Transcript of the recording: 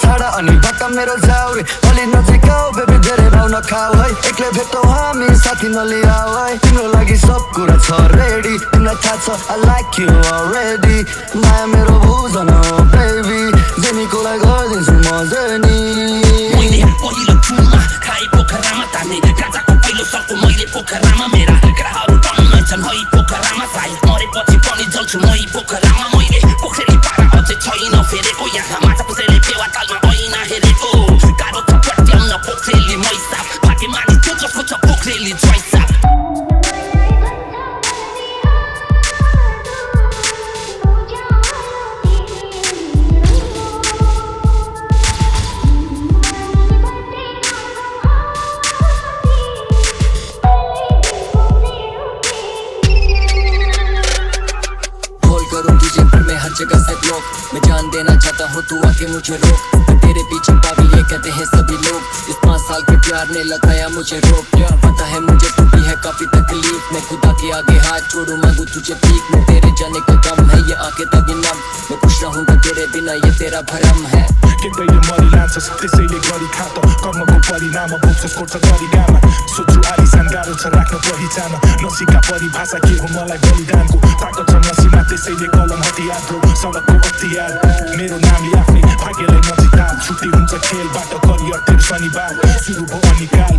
छाडा अनि भट्टा मेरो जाउरे अलि नजिकाउ बेबी धेरै भाउ नखाऊ है एक्लै भेटौँ हामी साथी नलिआऊ है तिम्रो लागि सब कुरा छ रेडी तिमीलाई थाहा छ I like you already माया मेरो बुझन हो बेबी जेनीकोलाई गर्दिन्छु म जेनी मैले पहिलो चुमा खाए पोखरामा तान्ने गाजाको पहिलो सर्को मैले पोखरामा मेरा ग्राहहरू टन्न छन् है पोखरामा सायद मरेपछि पनि जल्छु मै पोखरामा मैले पोखरी पारा अझै छैन फेरेको यहाँ माछा पुछेले फेवा तालमा ऐना हेरेको गाह्रो छ पट्याउन पोखरेली मैसाप फाके मानिस त्यो जसको छ पोखरेली च्वाइसाप हर जगह से ब्लॉक मैं जान देना चाहता हूँ तू आके मुझे रोक तेरे पीछे पागल ये कहते हैं सभी लोग इस 5 साल के प्यार ने लगाया मुझे रोक पता है मुझे टूटी है काफी तकलीफ मैं खुदा के आगे हाथ छोड़ू मांगू तुझे भीख में तेरे जाने का गम है ये आके तभी नम मैं खुश रहूंगा तेरे बिना ये तेरा भरम है केटैले मरिलान्छस् त्यसैले गरी खात कर्मको परिणाम भोग्छस् कोर्छ गरिगामा सोच्छु आलिसान गाह्रो छ राख्न पहिचान नसिका परिभाषा के हो मलाई बलिदानको ताकत छ नसीमा त्यसैले कलम हतियार ब्रो सडकको अख्तियार मेरो नामले आफ्नै भाग्यलाई नजिता छुट्टी हुन्छ खेलबाट करियर तेरो शनिबार सुरु भयो अनिकाल